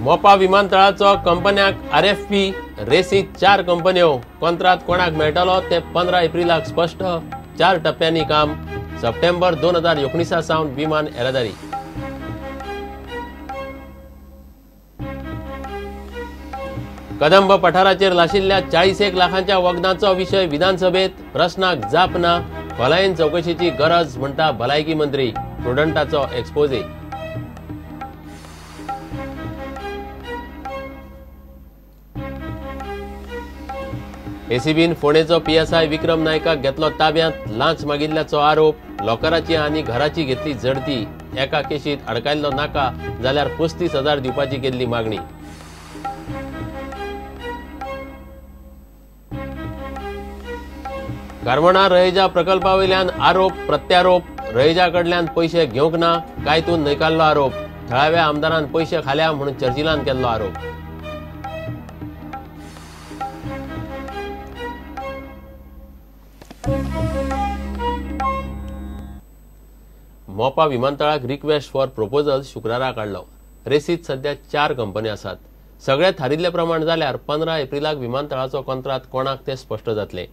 मोपा विमानतळाचो कंपन्याक RFP रेसीत 4 कंपन्यो कंत्राट कोणाक मेळटलो ते 15 एप्रिलाक स्पष्ट। 4 टप्प्यांनी काम। सप्टेंबर 2019 सावन विमान येरादारी। कदंब पठाराचेर लाशिल्ल्या 41 लाखांच्या वखदांचो विशय विधानसभेत प्रश्नाक जाप ना। भलायेन चौकशीची गरज म्हणटा भलायकी मंत्री। प्रुडंटाचो एक्सपोजे। एसीबीन फोंडेचो PSI विक्रम नायकाक घेतलो ताब्यांत। लांच मागिल्ल्याचो आरोप। लॉकराची आनी घराची घेतली झडती। एका केशीत अडकायल्लो नाका जाल्यार 35,000 दिवपाची केल्ली मागणी। कारमणा रयेजा प्रकल्पावयल्यान आरोप प्रत्यारोप। रयेजा कडल्यान पैसे घेवंक ना कायतून न्हयकारलो आरोप। थळाव्या आमदारान पैसे खाल्या म्हणून चर्चिलान केल्लो आरोप। मोपा विमानतळाक रिक्वेस्ट फॉर प्रपोजल शुक्रारा काढलो। रेसीत सध्या 4 कंपनी आसात। सगळे थारिल्ले प्रमाण जाल्यार 15 एप्रिलाक विमानतळाचो कंत्राट कोणाक ते स्पष्ट जातले।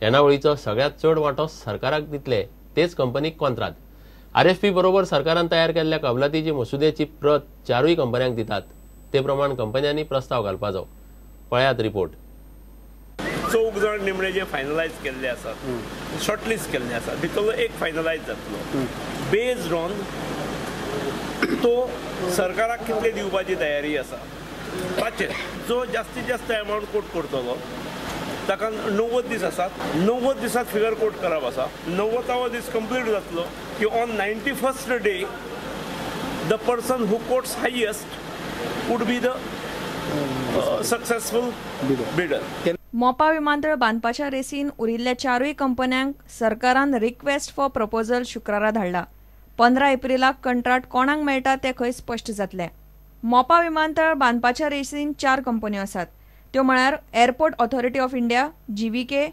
येणावळीचो सगळ्यात चड वांटो सरकाराक दितले तेच कंपनीक कंत्राट। RFP बरोबर सरकारान तयार केल्ल्या कबलातीची मसुद्याची प्रत 4 कंपन्यांक दितात। ते प्रमाण कंपन्यांनी प्रस्ताव घालपाचो। पळयात रिपोर्ट। 4 जण निमणे जे फायनलायज केल्ले आसात, शॉर्टलिस्ट केल्ले आसात, भितरलो एक फायनलायज जातलो। बेस्ड ऑन तो सरकाराक कितले दिवपाची तयारी आसा ताचेर जो जास्तीत जास्त अमाउंट कोट करतलो ताका 90 दीस आसात। 90 दिसात फिगर कोट करप आसा। 90वा दीस कंप्लीट जातलो की on 91st day the person who quotes highest would be the successful bidder. मोपा विमानतळ बांदपाच्या रेसीन उरिल्ल्या 4 कंपन्यांक सरकारान रिक्वेस्ट फॉर प्रपोजल शुक्रारा धाडला। 15 एप्रिलाक कंत्राट कोणाक मेळटा ते खंय स्पष्ट जातले। मोपा विमानतळ बांदपाच्या रेसीन 4 कंपन्यो आसात। त्यो म्हळ्यार airport authority of India, GVK,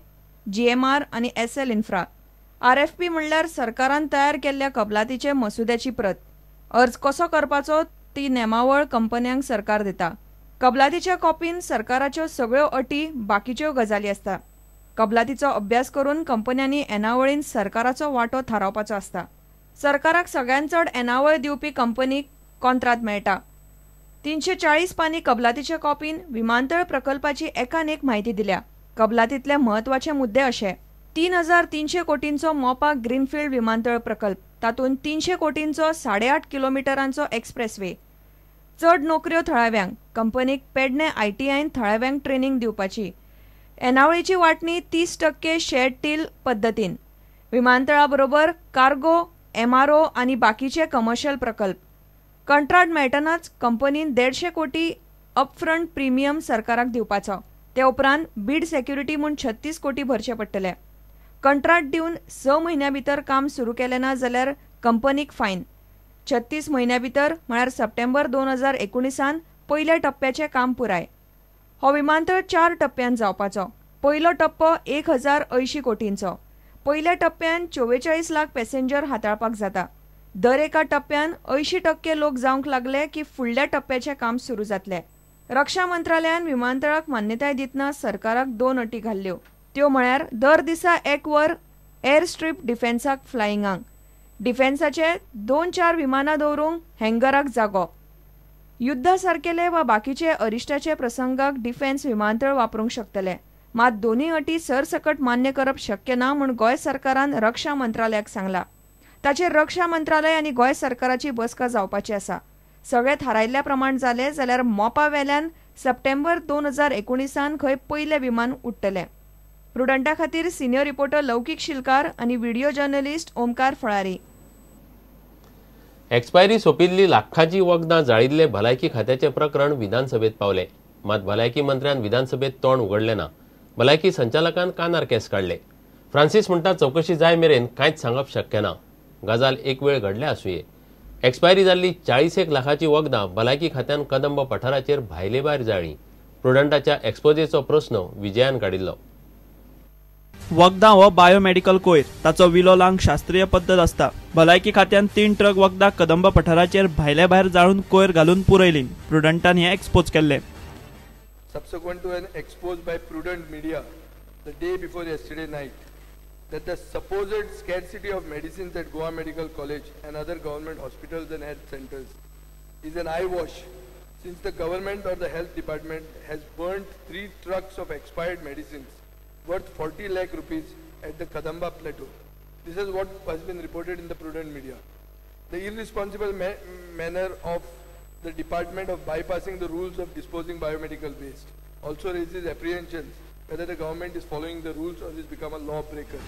GMR आनी SL इन्फ्रा। RFP म्हणल्यार सरकारान तयार केल्ल्या कबलातीचे मसुद्याची प्रत। अर्ज कसो करपाचो ती नेमावळ कंपन्यांक सरकार दिता। कबलातीच्या कॉपीन सरकाराच्यो सगळ्यो अटी बाकीच्यो गजाली आसता। कबलातीचो अभ्यास करून कंपन्यांनी येणावळीन सरकाराचो वांटो थारावपाचो आसता। सरकाराक सगळ्यांत चड येणावळ दिवपी कंपनीक कंत्राट मेळटा। 340 पानी कबलातीच्या कॉपीन विमानतळ प्रकल्पाची एकान एक म्हायती दिल्या। कबलातीतले म्हत्वाचे मुद्दे अशे: 3,300 कोटींचो मोपा ग्रीनफील्ड विमानतळ प्रकल्प, तातूंत 300 कोटींचो 8.5 किलोमिटरांचो एक्सप्रेसवे। चड नोकऱ्यो थळाव्यांक, कंपनीक पेडणे ITIन थळाव्यांक ट्रेनिंग दिवपाची। येणावळीची वांटणी 30% शेअर्ड डील पद्दतीन। विमानतळा बरोबर कार्गो, MRO आनी बाकीचे कमर्शियल प्रकल्प। कंत्राट मेळटनाच कंपनीन 150 कोटी अपफ्रंट प्रीमियम सरकाराक दिवपाचो। ते उपरांत बीड सेक्युरिटी म्हूण 36 कोटी भरचे पडटले। कंत्राट दिवन 6 म्हयन्या भितर काम सुरू केलें ना जाल्यार कंपनीक फायन। 36 म्हयन्या भितर म्हळ्यार सप्टेंबर 2019 पयल्या टप्प्याचे काम पुराय। हो विमानतळ 4 टप्प्यांत जावपाचो। पयलो टप्पो 1,080 कोटींचो। पयल्या टप्प्यान 44 लाख पॅसेंजर हाताळपाक जाता। दर एका टप्प्यान 80% लोक जावंक लागले की फुडल्या टप्प्याचे काम सुरू जातले। रक्षा मंत्रालयान विमानतळाक मान्यताय दितना सरकाराक 2 अटी घाल्ल्यो। त्यो म्हळ्यार दर दिसा 1 वर एअर स्ट्रीप डिफेन्साक फ्लायिंगाक, डिफेन्साचे 2-4 विमानां दवरूंक हँगराक जागो, युद्धा सारकेले वा बाकीचे अरिश्टाचे प्रसंगाक डिफेन्स विमानतळ वापरूंक शकतले। मात दोन्ही अटी सरसकट मान्य करप शक्य ना म्हूण गोंय सरकारान रक्षा मंत्रालयाक सांगला। ताचेर रक्षा मंत्रालय आनी गोंय सरकाराची बसका जावपाची आसा। सगळे थारायल्ल्या प्रमाण जाले जाल्यार मोपा वेल्यान सप्टेंबर 2019 खंय पयले विमान उडटले। प्रुडंटा खातीर सिनियर रिपोर्टर लौकीक शिलकार आनी video journalist Omkar Phalari. Expiry सोंपिल्ली लाखांची वखदां जाळिल्ले भलायकी खात्याचे प्रकरण विधानसभेत पावले। मात भलायकी मंत्र्यान विधानसभेत तोंड उगडले ना। भलायकी संचालकान कानार केस काढले। फ्रांसीस म्हणटा चौकशी जाय मेरेन कांयच सांगप शक्य ना। गजाल एक वेळ घडले आसुये। एक्सपायरी जाल्ली 41 लाखांची वखदां भलायकी खात्यान कदंब पठाराचेर भायले भायर जाळी। प्रुडंटाच्या एक्सपोजेचो प्रस्न विजयान काडिल्लो। वखदां हो बायोमेडिकल कोयर, ताचो विलो लावंक शास्त्रीय पद्दत आसता। भलायकी खात्यान 3 ट्रक वखदां कदंबा पठाराचेर भायले भायर जाळून कोयर घालून पुरयली। प्रुडंटान हे एक्सपोज केल्ले। Subsequent to an expose by Prudent Media the day before yesterday night that the supposed scarcity of medicines at Goa Medical College and other government hospitals and health centers is an eyewash, since the government or the health department has burnt 3 trucks of expired medicines worth 40 lakh rupees at the Kadamba plateau. This is what has been reported in the Prudent Media. The irresponsible manner of the department of bypassing the rules of disposing biomedical waste also raises apprehensions whether the government is following the rules or has become a lawbreaker.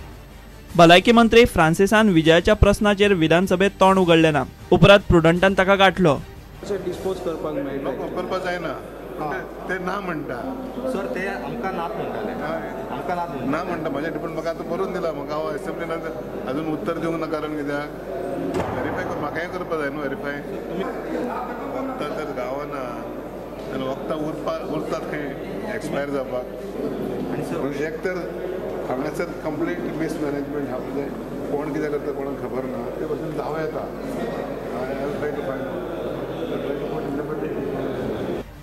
भलायकी मंत्री फ्रांसिसान विजयाच्या प्रश्नाचेर विधानसभेत तोंड उगडले ना। उपरांत प्रुडंटान ताका गाठलो। Dispose करपाक मेळटा करपाक जायना ते ना म्हणटा सर ते आमकां नात म्हणटाले आमकां ना म्हणटा म्हाज्या डिपेंड म्हाका आतां बरोवन दिला म्हाका हांव असेंब्लीन अजून उत्तर दिवंक ना कारण कित्याक व्हेरीफाय म्हाकाय करपाक जाय न्हू व्हेरीफाय वखदां तर गावना आनी वखदां उरतात खंय एक्सपायर जावपाक एक तर हांगासर कंप्लीट वेस्ट मॅनेजमेंट हा म्हणजे कोण कितें करता कोणाक खबर ना ते पासून जावं येता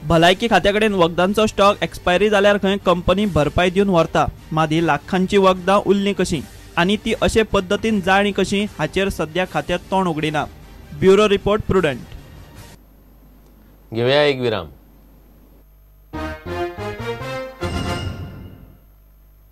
भलायकी खात्या कडेन वखदांचो स्टॉक एक्सपायरी जाल्यार खंय कंपनी भरपाय दिवन व्हरता, मात ही लाखांची वखदां उरलीं कशीं आनी ती अशे पद्दतीन जाळ्ळीं कशीं हाचेर सध्या खात्यात तोंड उगडिना। Bureau report prudent. घेऊया एक विराम।